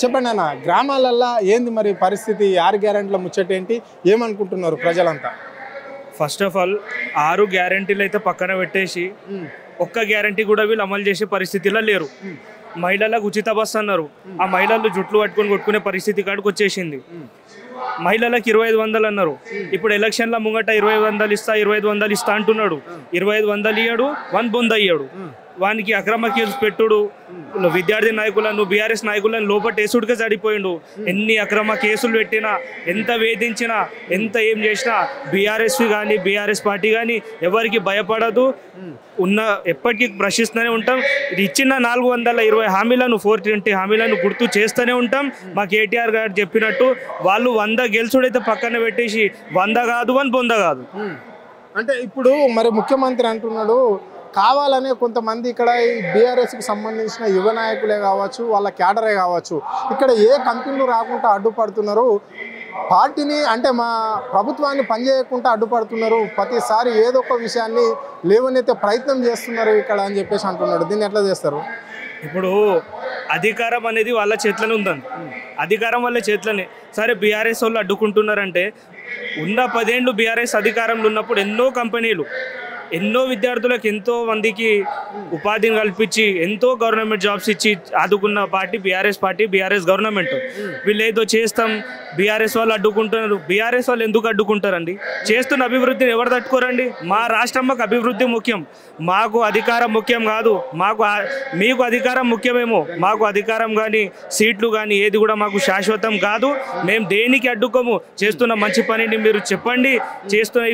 చెప్పండి అన్న, గ్రామాలల్లో ఏంది మరి పరిస్థితి? 6 గ్యారెంటీల ముచ్చటేంటి? ఏమనుకుంటున్నారు ప్రజలంతా? ఫస్ట్ ఆఫ్ ఆల్ 6 గ్యారెంటీలు అయితే పక్కన పెట్టేసి ఒక్క గ్యారెంటీ కూడా వీళ్ళు అమలు చేసే పరిస్థితిలో లేరు. మహిళలకు ఉచిత బస్సు అన్నారు, ఆ మహిళలు జుట్లు పట్టుకొని కొట్టుకునే పరిస్థితి కాడికి వచ్చేసింది. మహిళలకు 2500 అన్నారు, ఇప్పుడు ఎలక్షన్ల ముంగట 2500 ఇస్తా 2500 ఇస్తా అంటున్నాడు. 2500 ఇయ్యాడు, 100 ఇయ్యాడు. వానికి అక్రమ కేసు పెట్టుడు, విద్యార్థి నాయకులను బీఆర్ఎస్ నాయకులను లోపటేసుడికే చడిపోయిండు. ఎన్ని అక్రమ కేసులు పెట్టినా, ఎంత వేధించినా, ఎంత ఏం చేసినా బీఆర్ఎస్ కానీ బీఆర్ఎస్ పార్టీ కానీ ఎవరికి భయపడదు. ఎప్పటికీ ప్రశ్నిస్తూనే ఉంటాం. ఇచ్చిన 420 హామీలను 420 హామీలను గుర్తు చేస్తూనే ఉంటాం. మా కేటీఆర్ గారు చెప్పినట్టు వాళ్ళు 100 గెలుచుడైతే పక్కన పెట్టేసి 100 కాదు 100 కాదు. అంటే ఇప్పుడు మరి ముఖ్యమంత్రి అంటున్నాడు కావాలనే కొంతమంది ఇక్కడ ఈ బీఆర్ఎస్కి సంబంధించిన యువ నాయకులే కావచ్చు, వాళ్ళ క్యాడరే కావచ్చు, ఇక్కడ ఏ కంపెనీలు రాకుండా అడ్డుపడుతున్నారు, పార్టీని అంటే మా ప్రభుత్వాన్ని పనిచేయకుండా అడ్డుపడుతున్నారు, ప్రతిసారి ఏదో ఒక విషయాన్ని లేవనైతే ప్రయత్నం చేస్తున్నారు ఇక్కడ అని చెప్పేసి అంటున్నాడు. దీన్ని ఎట్లా చేస్తారు? ఇప్పుడు అధికారం అనేది వాళ్ళ చేతిలోనే ఉందండి. అధికారం వాళ్ళ చేతిలోనే. సరే బీఆర్ఎస్ వాళ్ళు అడ్డుకుంటున్నారంటే ఉన్న 10 ఏళ్ళు బీఆర్ఎస్ అధికారంలో ఉన్నప్పుడు ఎన్నో కంపెనీలు ఎన్నో విద్యార్థులకు ఎంతో మందికి ఉపాధిని కల్పించి ఎంతో గవర్నమెంట్ జాబ్స్ ఇచ్చి ఆదుకున్న పార్టీ బీఆర్ఎస్ గవర్నమెంట్. వీళ్ళు ఏదో చేస్తాం బీఆర్ఎస్ వాళ్ళు అడ్డుకుంటున్నారు. బీఆర్ఎస్ వాళ్ళు ఎందుకు అడ్డుకుంటారండి? చేస్తున్న అభివృద్ధిని ఎవరు తట్టుకోరండి? మా రాష్ట్రంకి అభివృద్ధి ముఖ్యం, మాకు అధికారం ముఖ్యం కాదు. మీకు అధికారం ముఖ్యమేమో, మాకు అధికారం కానీ సీట్లు కానీ ఏది కూడా మాకు శాశ్వతం కాదు. మేము దేనికి అడ్డుకోము. చేస్తున్న మంచి పనిని మీరు చెప్పండి, చేస్తున్న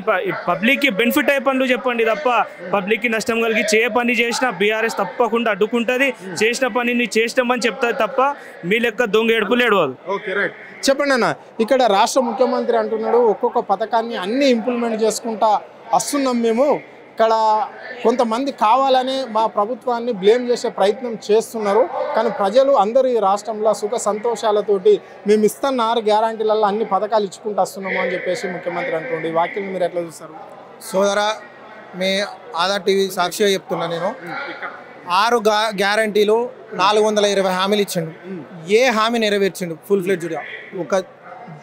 పబ్లిక్కి బెనిఫిట్ అయ్యే పనులు చెప్పండి తప్ప పబ్లిక్కి నష్టం కలిగి పని చేసినా బీఆర్ఎస్ తప్పకుండా అడ్డుకుంటుంది. చేసిన పనిని చేసినామని చెప్తుంది తప్ప మీ లెక్క దొంగ ఏడుపులు ఏడవదు. Okay, right. చెప్పండి అన్న, ఇక్కడ రాష్ట్ర ముఖ్యమంత్రి అంటున్నాడు ఒక్కొక్క పథకాన్ని అన్ని ఇంప్లిమెంట్ చేసుకుంటా వస్తున్నాం మేము, ఇక్కడ కొంతమంది కావాలనే మా ప్రభుత్వాన్ని బ్లేమ్ చేసే ప్రయత్నం చేస్తున్నారు, కానీ ప్రజలు అందరూ ఈ రాష్ట్రంలో సుఖ సంతోషాలతోటి మేము ఇస్తున్న 6 గ్యారంటీలలో అన్ని పథకాలు ఇచ్చుకుంటూ వస్తున్నాము అని చెప్పేసి ముఖ్యమంత్రి అంటుండే. ఈ వాక్యం మీరు ఎట్లా చూస్తారు? సోదరా, మీ ఆధార్ టీవీ సాక్షిగా చెప్తున్నా, నేను 6 గ్యారంటీలు 420 హామీలు ఇచ్చిండు. ఏ హామీ నెరవేర్చిండు? ఫుల్ ఫ్లెడ్జ్డ్గా ఒక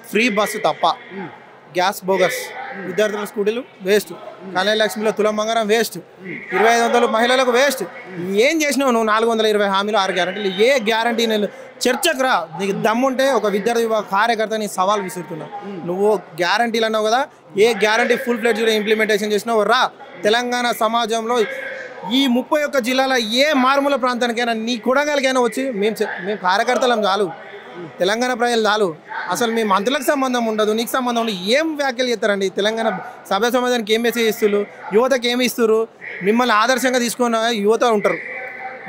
ఫ్రీ బస్సు తప్ప. గ్యాస్ బోగస్, విద్యార్థుల స్కూటీలు వేస్ట్, కళ్యాణ లక్ష్మిలో తులం బంగారం వేస్ట్, 2500 మహిళలకు వేస్ట్. ఏం చేసినావు నువ్వు? 420 హామీలు 6 గ్యారంటీలు. ఏ గ్యారంటీ చర్చకు రా. నీకు దమ్ముంటే ఒక విద్యార్థి కార్యకర్త నీ సవాల్ విసురుతున్నావు. నువ్వు గ్యారంటీలు అన్నావు కదా, ఏ గ్యారంటీ ఫుల్ ఫ్లెడ్జ్గా ఇంప్లిమెంటేషన్ చేసినావు రా. తెలంగాణ సమాజంలో ఈ 31 జిల్లాల ఏ మారుమూల ప్రాంతానికైనా నీ కొడంగల్కైనా వచ్చి మేము కార్యకర్తలం చాలు, తెలంగాణ ప్రజలు చాలు, అసలు మీ మంత్రులకు సంబంధం ఉండదు, నీకు సంబంధం ఉండదు. ఏం వ్యాఖ్యలు చేస్తారండి? తెలంగాణ సభ్య సమాజానికి ఏం మెసేజ్ ఇస్తున్నారు? యువతకి ఏమి ఇస్తారు? మిమ్మల్ని ఆదర్శంగా తీసుకున్న యువత ఉంటారు,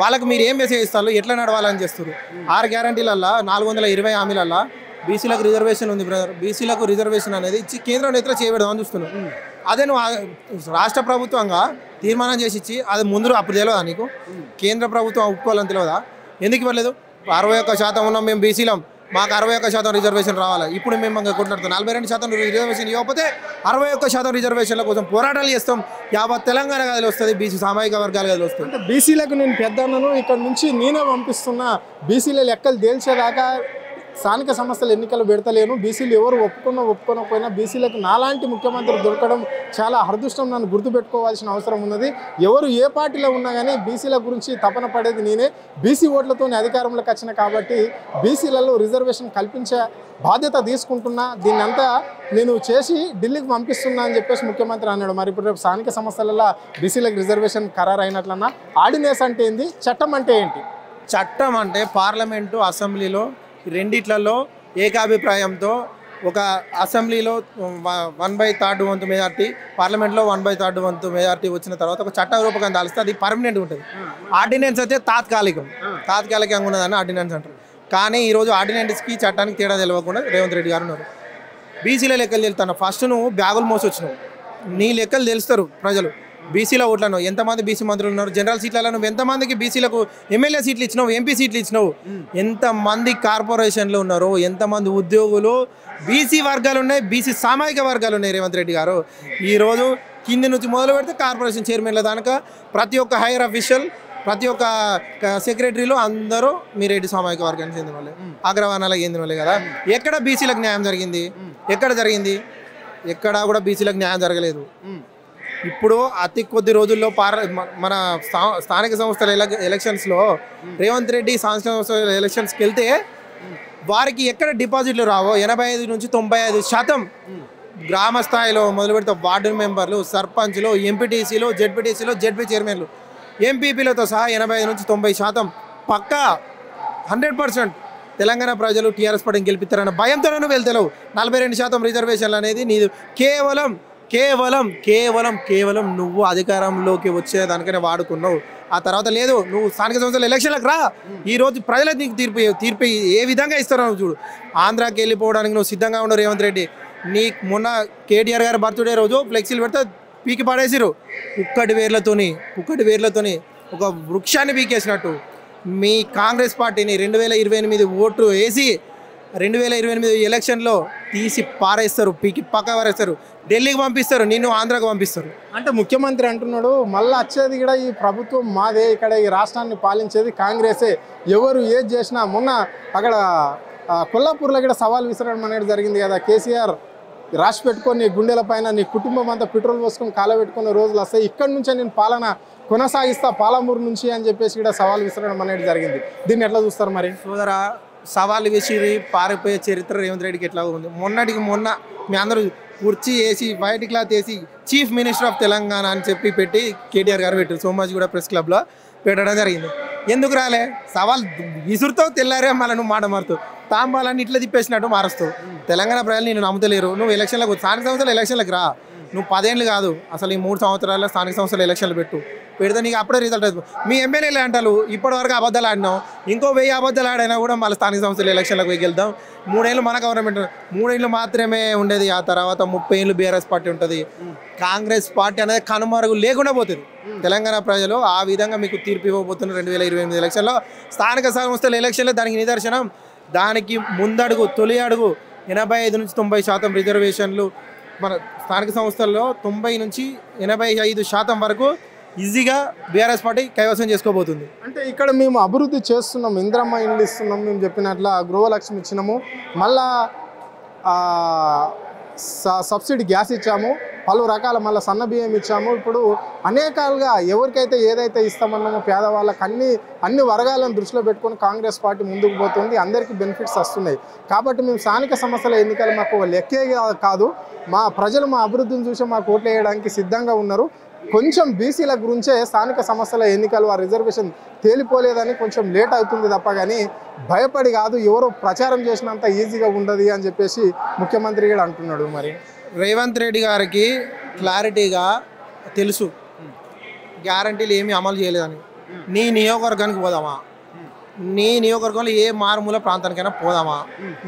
వాళ్ళకు మీరు ఏం మెసేజ్ ఇస్తారు? ఎట్లా నడవాలని చేస్తారు? 6 గ్యారంటీలల్లో 420 హామీలల్లో బీసీలకు రిజర్వేషన్ ఉంది బ్రదర్. బీసీలకు రిజర్వేషన్ అనేది ఇచ్చి కేంద్రం నేతలు చేయబెడదామని చూస్తున్నాం. అదే నువ్వు రాష్ట్ర ప్రభుత్వంగా తీర్మానం చేసి ఇచ్చి అది ముందు అప్పుడు తెలియదా నీకు? కేంద్ర ప్రభుత్వం ఒప్పుకోవాలని తెలియదా? ఎందుకు ఇవ్వలేదు? 61% ఉన్నాం మేము బీసీలం, మాకు 61% రిజర్వేషన్ రావాలి. ఇప్పుడు మేము కొట్లాడుతాం 42% రిజర్వేషన్ ఇవ్వకపోతే 61% రిజర్వేషన్ల కోసం పోరాటాలు చేస్తాం. యావత్ తెలంగాణ గదిలో వస్తుంది, బీసీ సామాజిక వర్గాల గదిలో వస్తుంది. అంటే బీసీలకు నేను పెద్దన్నను ఇక్కడ నుంచి నేనే పంపిస్తున్నా, బీసీల లెక్కలు తేల్చేదాకా స్థానిక సంస్థలు ఎన్నికలు పెడతలేను, బీసీలు ఎవరు ఒప్పుకోకపోయినా బీసీలకు నాలాంటి ముఖ్యమంత్రి దొరకడం చాలా అదృష్టం, నన్ను గుర్తుపెట్టుకోవాల్సిన అవసరం ఉన్నది. ఎవరు ఏ పార్టీలో ఉన్నా కానీ బీసీల గురించి తపన పడేది నేనే. బీసీ ఓట్లతోనే అధికారంలోకి వచ్చిన కాబట్టి బీసీలలో రిజర్వేషన్ కల్పించే బాధ్యత తీసుకుంటున్నా, దీన్నంతా నేను చేసి ఢిల్లీకి పంపిస్తున్నా అని చెప్పేసి ముఖ్యమంత్రి అన్నాడు. మరి ఇప్పుడు రేపు స్థానిక సంస్థలలో బీసీలకు రిజర్వేషన్ ఖరారు అయినట్లన్నా ఆర్డినెన్స్ అంటే ఏంది, చట్టం అంటే ఏంటి? చట్టం అంటే పార్లమెంటు అసెంబ్లీలో రెండిట్లలో ఏకాభిప్రాయంతో ఒక అసెంబ్లీలో 1/3 వంతు మెజార్టీ, పార్లమెంట్లో 1/3 వంతు మెజార్టీ వచ్చిన తర్వాత ఒక చట్ట రూపకం దాలిస్తే అది పర్మనెంట్ ఉంటుంది. ఆర్డినెన్స్ అయితే తాత్కాలికంగా ఉన్నదని ఆర్డినెన్స్ అంటారు. కానీ ఈరోజు ఆర్డినెన్స్కి చట్టానికి తేడా తెలియకుండా రేవంత్ రెడ్డి గారు ఉన్నారు. బీసీల లెక్కలు తెలుస్తాను. ఫస్ట్ నువ్వు బ్యాగులు మోసి వచ్చినావు, నీ లెక్కలు తెలుస్తారు ప్రజలు. బీసీల ఓట్లను ఎంతమంది బీసీ మంత్రులు ఉన్నారు, జనరల్ సీట్లలో నువ్వు ఎంతమందికి బీసీలకు ఎమ్మెల్యే సీట్లు ఇచ్చినావు, ఎంపీ సీట్లు ఇచ్చినావు, ఎంతమంది కార్పొరేషన్లు ఉన్నారు, ఎంతమంది ఉద్యోగులు బీసీ వర్గాలు ఉన్నాయి, బీసీ సామాజిక వర్గాలు ఉన్నాయి. రేవంత్ రెడ్డి గారు ఈరోజు కింది నుంచి మొదలు పెడితే కార్పొరేషన్ చైర్మన్ల దానిక ప్రతి ఒక్క హైయర్ అఫీషియల్ ప్రతి ఒక్క సెక్రటరీలు అందరూ మీ రెడ్డి సామాజిక వర్గానికి చెందిన వాళ్ళే, అగ్రవర్ణాలకు చెందిన వాళ్ళే కదా. ఎక్కడ బీసీలకు న్యాయం జరిగింది? ఎక్కడ జరిగింది? ఎక్కడా కూడా బీసీలకు న్యాయం జరగలేదు. ఇప్పుడు అతి కొద్ది రోజుల్లో మన స్థానిక సంస్థల ఎలక్షన్స్లో రేవంత్ రెడ్డి స్థానిక సంస్థల ఎలక్షన్స్కి వెళ్తే వారికి ఎక్కడ డిపాజిట్లు రావో 85 నుంచి 95% గ్రామ స్థాయిలో మొదలు పెడితే వార్డు మెంబర్లు, సర్పంచ్లు, ఎంపీటీసీలు, జెడ్పీటీసీలు, జెడ్పీ చైర్మన్లు, ఎంపీపీలతో సహా 85 నుంచి 90% పక్కా 100% తెలంగాణ ప్రజలు టీఆర్ఎస్ పార్టీని గెలిపిస్తారన్న భయంతోనే వెళ్తలేవు. 42% రిజర్వేషన్లు అనేది నీది కేవలం కేవలం కేవలం కేవలం నువ్వు అధికారంలోకి వచ్చేదానికనే వాడుకున్నావు. ఆ తర్వాత లేదు, నువ్వు స్థానిక సంస్థల ఎలక్షన్లకు రా. ఈరోజు ప్రజలకు నీకు తీర్పు ఏ విధంగా ఇస్తారో చూడు. ఆంధ్రాకి వెళ్ళిపోవడానికి నువ్వు సిద్ధంగా ఉండవు రేవంత్ రెడ్డి. నీ మొన్న కేటీఆర్ గారి బర్త్డే రోజు ఫ్లెక్సీలు పెడితే పీకి పడేసిరు. కుక్కటి వేర్లతోని ఒక వృక్షాన్ని పీకేసినట్టు మీ కాంగ్రెస్ పార్టీని 2028 ఓట్లు వేసి 2028 ఎలక్షన్లో తీసి పారేస్తారు, పీకి పక్క పారేస్తారు, ఢిల్లీకి పంపిస్తారు, నిన్ను ఆంధ్రాకి పంపిస్తారు. అంటే ముఖ్యమంత్రి అంటున్నాడు మళ్ళీ వచ్చేది కూడా ఈ ప్రభుత్వం మాదే, ఇక్కడ ఈ రాష్ట్రాన్ని పాలించేది కాంగ్రెసే, ఎవరు ఏది చేసినా. మొన్న అక్కడ కొల్లాపూర్లో కూడా సవాల్ విసరడం అనేది జరిగింది కదా. కేసీఆర్ రాసి పెట్టుకొని గుండెల పైన నీ కుటుంబం అంతా పెట్రోల్ పోసుకొని కాలబెట్టుకునే రోజులు వస్తాయి, ఇక్కడి నుంచే నేను పాలన కొనసాగిస్తా పాలమూరు నుంచి అని చెప్పేసి కూడా సవాల్ విసరడం అనేది జరిగింది. దీన్ని ఎట్లా చూస్తారు మరి? సోదరా, సవాళ్ళు విసిరి పారిపోయే చరిత్ర రేవంత్ రెడ్డికి ఎట్లా ఉంది? మొన్న మీ అందరూ కుర్చీ వేసి వైట్ క్లాత్ వేసి చీఫ్ మినిస్టర్ ఆఫ్ తెలంగాణ అని చెప్పి పెట్టి కేటీఆర్ గారు పెట్టారు సోమాజిగూడ ప్రెస్ క్లబ్లో పెట్టడం జరిగింది. ఎందుకు రాలే? సవాల్ విసురుతావు, తెల్లారే మళ్ళీ నువ్వు మాట మారుతావు, తాంబాలని ఇట్లా తిప్పేసినట్టు మారుస్తావు. తెలంగాణ ప్రజలు నేను నమ్ముతలేరు. నువ్వు ఎలక్షన్లకు స్థానిక సంస్థల ఎలక్షన్లకు రా. నువ్వు 10 ఏళ్ళు కాదు, అసలు ఈ 3 సంవత్సరాల్లో స్థానిక సంస్థల ఎలక్షన్లు పెడితే నీకు అప్పుడే రిజల్ట్ అవుతుంది. మీ ఎమ్మెల్యేలు అంటారు ఇప్పటివరకు అబద్ధాలు ఆడినాం, ఇంకో 1000 అబద్ధాలు ఆడైనా కూడా మళ్ళీ స్థానిక సంస్థల ఎలక్షన్లకు పోయి వెళ్దాం. 3 ఏళ్ళు మన గవర్నమెంట్, 3 ఏళ్ళు మాత్రమే ఉండేది. ఆ తర్వాత 30 ఏళ్ళు బీఆర్ఎస్ పార్టీ ఉంటుంది. కాంగ్రెస్ పార్టీ అనేది కనుమరుగు లేకుండా పోతుంది. తెలంగాణ ప్రజలు ఆ విధంగా మీకు తీర్పు ఇవ్వబోతున్న 2028 ఎలక్షన్లో. స్థానిక సంస్థల ఎలక్షన్లో దానికి నిదర్శనం. దానికి ముందడుగు, తొలి అడుగు 85 నుంచి 90% రిజర్వేషన్లు మన స్థానిక సంస్థల్లో 90 నుంచి 85% వరకు ఈజీగా బీఆర్ఎస్ పార్టీ కైవసం చేసుకోబోతుంది. అంటే ఇక్కడ మేము అభివృద్ధి చేస్తున్నాం, ఇంద్రమ్మ ఇండ్లు ఇస్తున్నాం, మేము చెప్పినట్ల గృహలక్ష్మి ఇచ్చినాము, మళ్ళా సబ్సిడీ గ్యాస్ ఇచ్చాము, పలు రకాల మళ్ళీ సన్న బియ్యం ఇచ్చాము. ఇప్పుడు అనేకాలుగా ఎవరికైతే ఏదైతే ఇస్తామన్నామో పేదవాళ్ళకి అన్ని వర్గాలను దృష్టిలో పెట్టుకొని కాంగ్రెస్ పార్టీ ముందుకు పోతుంది, అందరికీ బెనిఫిట్స్ వస్తున్నాయి. కాబట్టి మేము స్థానిక సంస్థల ఎన్నికలు మాకు లెక్కే కాదు, మా ప్రజలు మా అభివృద్ధిని చూసి మాకు ఓట్లు వేయడానికి సిద్ధంగా ఉన్నారు. కొంచెం బీసీల గురించే స్థానిక సంస్థల ఎన్నికలు ఆ రిజర్వేషన్ తేలిపోలేదని కొంచెం లేట్ అవుతుంది తప్ప కానీ భయపడి కాదు, ఎవరో ప్రచారం చేసినంత ఈజీగా ఉండదు అని చెప్పేసి ముఖ్యమంత్రి కూడా అంటున్నాడు. మరి రేవంత్ రెడ్డి గారికి క్లారిటీగా తెలుసు గ్యారంటీలు ఏమీ అమలు చేయలేదని. నీ నియోజకవర్గానికి పోదామా, నీ నియోజకవర్గంలో ఏ మారుమూల ప్రాంతానికైనా పోదామా,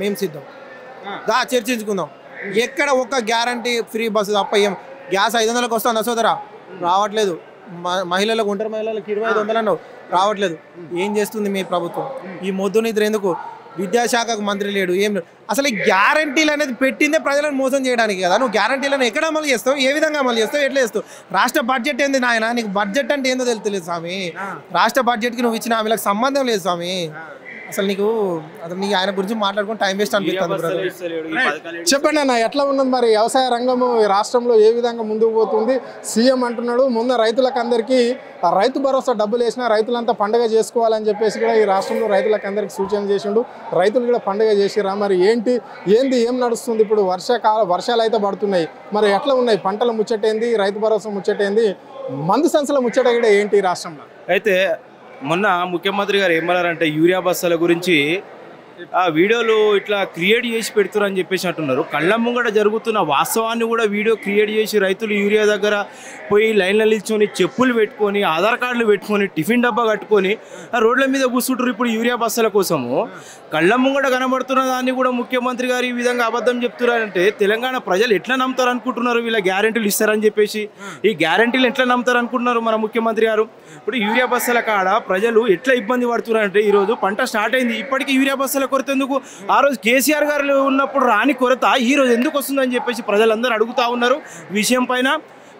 మేము సిద్ధం, దా చర్చించుకుందాం. ఎక్కడ ఒక్క గ్యారంటీ ఫ్రీ బస్సు తప్ప ఏం గ్యాస్ 500లకు వస్తుందా సోదరా? రావట్లేదు. మహిళలకు, ఒంటరి మహిళలకు 2500 అన్నావు, రావట్లేదు. ఏం చేస్తుంది మీ ప్రభుత్వం? ఈ మొద్దు నిద్ర ఎందుకు? విద్యాశాఖకు మంత్రి లేడు, ఏం లేడు. అసలు ఈ గ్యారంటీలు అనేది పెట్టిందే ప్రజలను మోసం చేయడానికి కదా. నువ్వు గ్యారంటీలను ఎక్కడ అమలు చేస్తావు, ఏ విధంగా అమలు చేస్తావు, ఎట్లా చేస్తావు? రాష్ట్ర బడ్జెట్ ఏంది నాయన? నీకు బడ్జెట్ అంటే ఏందో తెలుస్తలేదు స్వామి. రాష్ట్ర బడ్జెట్కి నువ్వు ఇచ్చిన హామీలకు సంబంధం లేదు స్వామి. అసలు నీ ఆయన గురించి మాట్లాడుకుని టైం వేస్ట్ అనిపిస్తుంది. చెప్పండి అన్న, ఎట్లా ఉన్నది మరి వ్యవసాయ రంగము ఈ రాష్ట్రంలో ఏ విధంగా ముందుకు పోతుంది? సీఎం అంటున్నాడు ముందు రైతులకు అందరికీ రైతు భరోసా డబ్బులు వేసినా రైతులంతా పండుగ చేసుకోవాలని చెప్పేసి కూడా ఈ రాష్ట్రంలో రైతులకు అందరికీ సూచన చేసిండు. రైతులు కూడా పండుగ చేసిరా? మరి ఏం నడుస్తుంది ఇప్పుడు? వర్షాలు అయితే పడుతున్నాయి, మరి ఎట్లా ఉన్నాయి పంటల ముచ్చటేంది, రైతు భరోసా ముచ్చటేంది, మందు సంస్థల ముచ్చట కూడా ఏంటి ఈ రాష్ట్రంలో? అయితే మొన్న ముఖ్యమంత్రి గారు ఏమన్నారంటే యూరియా బస్తాల గురించి ఆ వీడియోలు ఇట్లా క్రియేట్ చేసి పెడుతున్నారని చెప్పేసి అంటున్నారు. కళ్ళ ముంగట జరుగుతున్న వాస్తవాన్ని కూడా వీడియో క్రియేట్ చేసి రైతులు యూరియా దగ్గర పోయి లైన్లో నిల్చొని చెప్పులు పెట్టుకొని ఆధార్ కార్డులు పెట్టుకొని టిఫిన్ డబ్బా కట్టుకొని ఆ రోడ్ల మీద కూర్చుంటారు ఇప్పుడు యూరియా బస్తాల కోసము. కళ్ళ ముంగట కనబడుతున్న దాన్ని కూడా ముఖ్యమంత్రి గారు ఈ విధంగా అబద్ధం చెప్తున్నారంటే తెలంగాణ ప్రజలు ఎట్లా నమ్ముతారు అనుకుంటున్నారు? వీళ్ళ గ్యారెంటీలు ఇస్తారని చెప్పేసి ఈ గ్యారెంటీలు ఎట్లా నమ్ముతారు అనుకుంటున్నారు మన ముఖ్యమంత్రి గారు? ఇప్పుడు యూరియా బస్తాల కాడ ప్రజలు ఎట్లా ఇబ్బంది పడుతున్నారంటే ఈరోజు పంట స్టార్ట్ అయింది, ఇప్పటికీ యూరియా బస్తాల కొరత ఎందుకు? ఆ రోజు కేసీఆర్ గారు ఉన్నప్పుడు రాని కొరత ఈ రోజు ఎందుకు వస్తుందని చెప్పేసి ప్రజలందరూ అడుగుతూ ఉన్నారు. విషయం పైన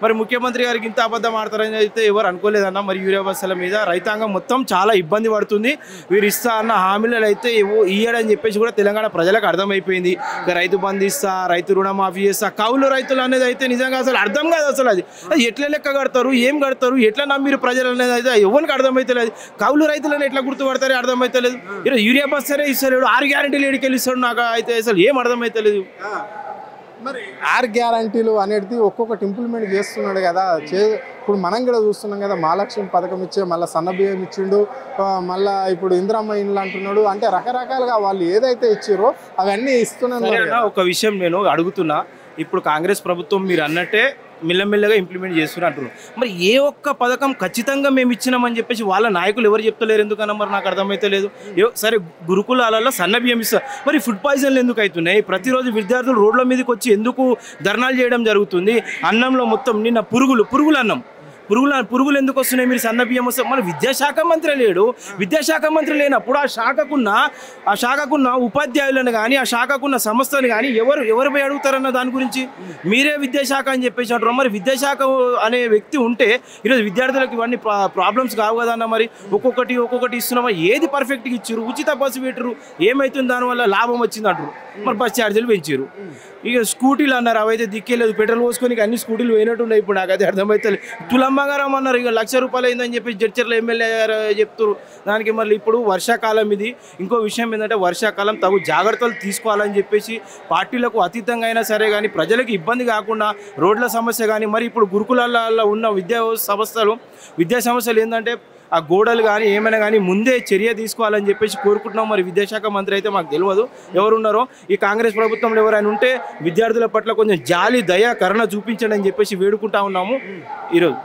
మరి ముఖ్యమంత్రి గారికి ఇంత అబద్ధం ఆడతారని అయితే ఎవరు అనుకోలేదన్న. మరి యూరియా బస్సుల మీద రైతాంగం మొత్తం చాలా ఇబ్బంది పడుతుంది. వీరు ఇస్తా అన్న హామీలు అయితే ఇయ్యడని చెప్పేసి కూడా తెలంగాణ ప్రజలకు అర్థమైపోయింది. ఇక రైతు బంధు ఇస్తా, రైతు రుణమాఫీ చేస్తా, కౌలు రైతులు అనేది అయితే నిజంగా అసలు అర్థం కాదు. అసలు అది ఎట్లా లెక్క కడతారు, ఏం కడతారు, ఎట్లా నమ్మిరు ప్రజలు అనేది అయితే ఎవరికి అర్థమైతే లేదు. కౌలు రైతులను ఎట్లా గుర్తుపడతారో అర్థమైతే లేదు. ఈరోజు యూరియా బస్సరే ఇస్తలేడు, 6 గ్యారెంటీలు ఎడికెళ్ళి ఇస్తాడు. నాకు అయితే అసలు ఏం అర్థమైతే లేదు. మరి 6 గ్యారంటీలు అనేది ఒక్కొక్కటి ఇంప్లిమెంట్ చేస్తున్నాడు కదా. ఇప్పుడు మనం కూడా చూస్తున్నాం కదా, మహాలక్ష్మి పథకం ఇచ్చే, మళ్ళీ సన్నబియ్యం ఇచ్చిండు, మళ్ళీ ఇప్పుడు ఇందిరమ్మ ఇండ్లు అంటున్నాడు. అంటే రకరకాలుగా వాళ్ళు ఏదైతే ఇచ్చారో అవన్నీ ఇస్తున్నారు. ఒక విషయం నేను అడుగుతున్నా, ఇప్పుడు కాంగ్రెస్ ప్రభుత్వం మీరు అన్నట్టే మెల్లమెల్లగా ఇంప్లిమెంట్ చేస్తున్నారు. మరి ఏ ఒక్క పథకం ఖచ్చితంగా మేము ఇచ్చినామని చెప్పేసి వాళ్ళ నాయకులు ఎవరు చెప్తలేరు ఎందుకన్నా? మరి నాకు అర్థమైతే లేదు. సరే గురుకులాలలో సన్న బియ్యం ఇస్తారు, మరి ఫుడ్ పాయిజన్లు ఎందుకు అవుతున్నాయి? ప్రతిరోజు విద్యార్థులు రోడ్ల మీదకి వచ్చి ఎందుకు ధర్నాలు చేయడం జరుగుతుంది? అన్నంలో మొత్తం నిన్న పురుగులు అన్నం, పురుగులు ఎందుకు వస్తున్నాయి? మీరు సన్న బియ్యం వస్తే మన విద్యాశాఖ మంత్రి లేడు. విద్యాశాఖ మంత్రి లేనప్పుడు ఆ శాఖకున్న ఉపాధ్యాయులను కానీ, ఆ శాఖకున్న సంస్థను కానీ ఎవరు పోయి అడుగుతారన్న దాని గురించి? మీరే విద్యాశాఖ అని చెప్పేసి అంటారు. మరి విద్యాశాఖ అనే వ్యక్తి ఉంటే ఈరోజు విద్యార్థులకు ఇవన్నీ ప్రాబ్లమ్స్ కావు కదన్న. మరి ఒక్కొక్కటి ఇస్తున్నామా? ఏది పర్ఫెక్ట్గా ఇచ్చారు? ఉచిత బస్సు పెట్టరు, ఏమవుతుంది దానివల్ల? లాభం వచ్చింది అంటారు. మరి బస్ ఛార్జీలు పెంచారు. ఇక స్కూటీలు అన్నారు, అవైతే దిక్కేలేదు. పెట్రోల్ పోసుకొని అన్ని స్కూటీలు పోయినట్టున్నాయి. ఇప్పుడు నాకు అయితే అర్థమైతే తులంబంగారం అన్నారు, ఇక ₹1,00,000 అయిందని చెప్పి జడ్చర్ల ఎమ్మెల్యే చెప్తారు. దానికి మళ్ళీ ఇప్పుడు వర్షాకాలం ఇది. ఇంకో విషయం ఏంటంటే వర్షాకాలం తగు జాగ్రత్తలు తీసుకోవాలని చెప్పేసి పార్టీలకు అతీతంగా అయినా సరే కానీ ప్రజలకు ఇబ్బంది కాకుండా రోడ్ల సమస్య కానీ, మరి ఇప్పుడు గురుకులాల్లో ఉన్న విద్యా సమస్యలు ఏంటంటే ఆ గోడలు కానీ ఏమైనా కానీ ముందే చర్య తీసుకోవాలని చెప్పేసి కోరుకుంటున్నాం. మరి విద్యాశాఖ మంత్రి అయితే మాకు తెలియదు ఎవరున్నారో. ఈ కాంగ్రెస్ ప్రభుత్వంలో ఎవరైనా ఉంటే విద్యార్థుల పట్ల కొంచెం జాలి, దయ, కరుణ చూపించండి అని చెప్పేసి వేడుకుంటా ఉన్నాము ఈరోజు.